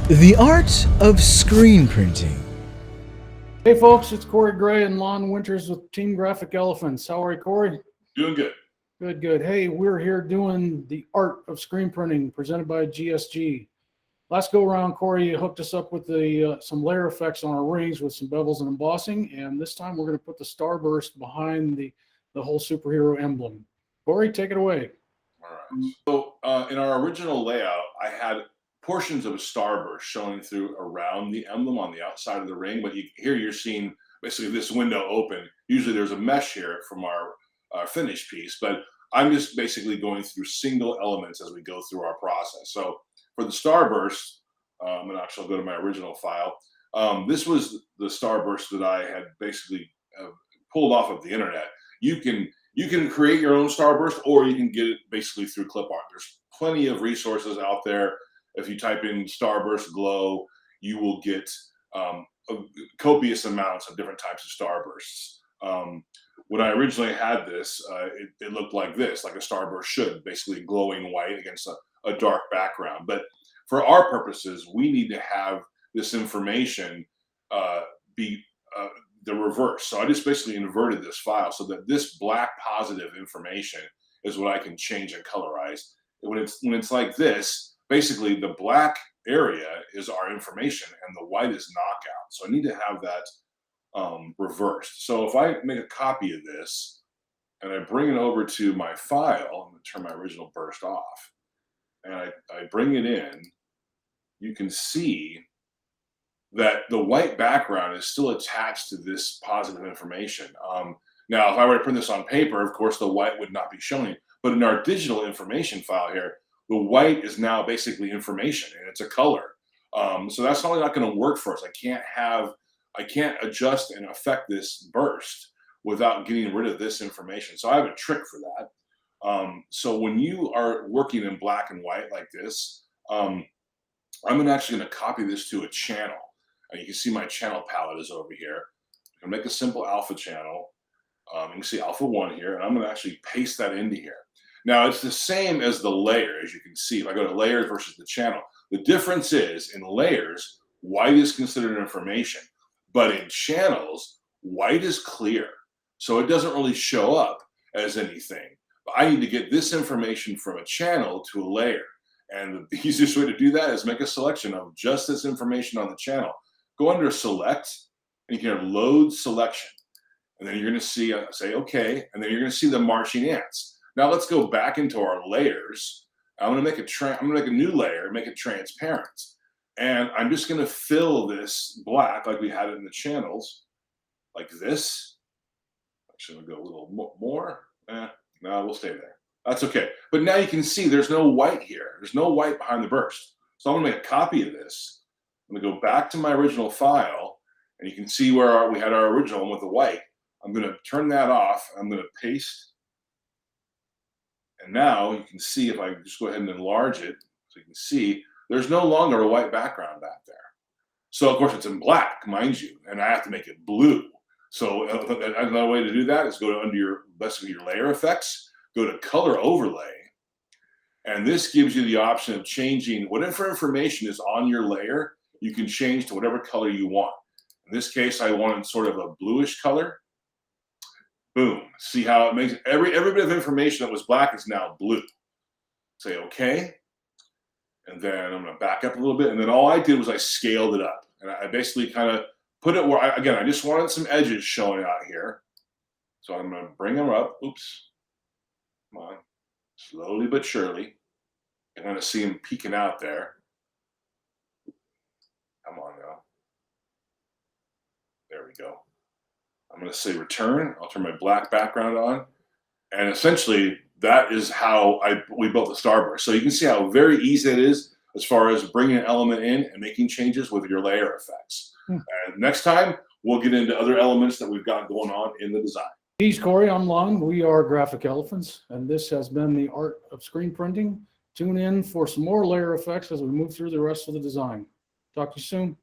The art of screen printing. Hey folks, it's Corey Gray and Lon Winters with Team Graphic Elephants. How are you, Corey? Doing good. Good, good. Hey, we're here doing the art of screen printing presented by GSG. Last go around, Corey, you hooked us up with some layer effects on our rings with some bevels and embossing, and this time we're going to put the Starburst behind the whole superhero emblem. Corey, take it away. All right. So in our original layout, I had portions of a Starburst showing through around the emblem on the outside of the ring, but here you're seeing basically this window open. Usually there's a mesh here from our finished piece, but I'm just basically going through single elements as we go through our process. So for the Starburst, and actually I'll go to my original file. This was the Starburst that I had basically pulled off of the internet. You can create your own Starburst, or you can get it basically through clip art. There's plenty of resources out there. If you type in Starburst Glow, you will get copious amounts of different types of Starbursts. When I originally had this, it looked like this, like a Starburst should, basically glowing white against a dark background. But for our purposes, we need to have this information be the reverse. So I just basically inverted this file so that this black positive information is what I can change and colorize. When it's like this, basically the black area is our information and the white is knockout. So I need to have that reversed. So if I make a copy of this and I bring it over to my file, I'm going to turn my original burst off, and I bring it in, you can see that the white background is still attached to this positive information. Now, if I were to print this on paper, of course, the white would not be showing, but in our digital information file here, the white is now basically information and it's a color. So that's probably not going to work for us. I can't adjust and affect this burst without getting rid of this information. So I have a trick for that. So when you are working in black and white like this, I'm actually going to copy this to a channel. And you can see my channel palette is over here. I'm going to make a simple alpha channel. You can see alpha 1 here, and I'm going to actually paste that into here. Now, it's the same as the layer, as you can see. If I go to layers versus the channel, the difference is in layers, white is considered information. But in channels, white is clear. So it doesn't really show up as anything. But I need to get this information from a channel to a layer. And the easiest way to do that is make a selection of just this information on the channel. Go under select, and you can load selection. And then you're going to see, say, okay, and then you're going to see the marching ants. Now let's go back into our layers. I'm going to make a new layer, make it transparent. And I'm just going to fill this black like we had it in the channels, like this. Actually, we'll go a little more. No, we'll stay there. That's okay. But now you can see there's no white here. There's no white behind the burst. So I'm going to make a copy of this. I'm going to go back to my original file, and you can see where we had our original one with the white. I'm going to turn that off. I'm going to paste. And now you can see, if I just go ahead and enlarge it, so you can see there's no longer a white background back there. So of course it's in black, mind you, and I have to make it blue. So another way to do that is go to under your layer effects, go to color overlay, and this gives you the option of changing whatever information is on your layer. You can change to whatever color you want. In this case, I wanted sort of a bluish color. Boom. See how it makes every bit of information that was black is now blue. Say okay. And then I'm going to back up a little bit. And then all I did was I scaled it up. And I basically kind of put it where, again, I just wanted some edges showing out here. So I'm going to bring them up. Oops. Come on. Slowly but surely. You're going to see them peeking out there. Come on now. There we go. I'm going to say return. I'll turn my black background on. And essentially, that is how we built the Starburst. So you can see how very easy it is as far as bringing an element in and making changes with your layer effects. And next time, we'll get into other elements that we've got going on in the design. He's Corey, I'm Lon. We are Graphic Elephants, and this has been the art of screen printing. Tune in for some more layer effects as we move through the rest of the design. Talk to you soon.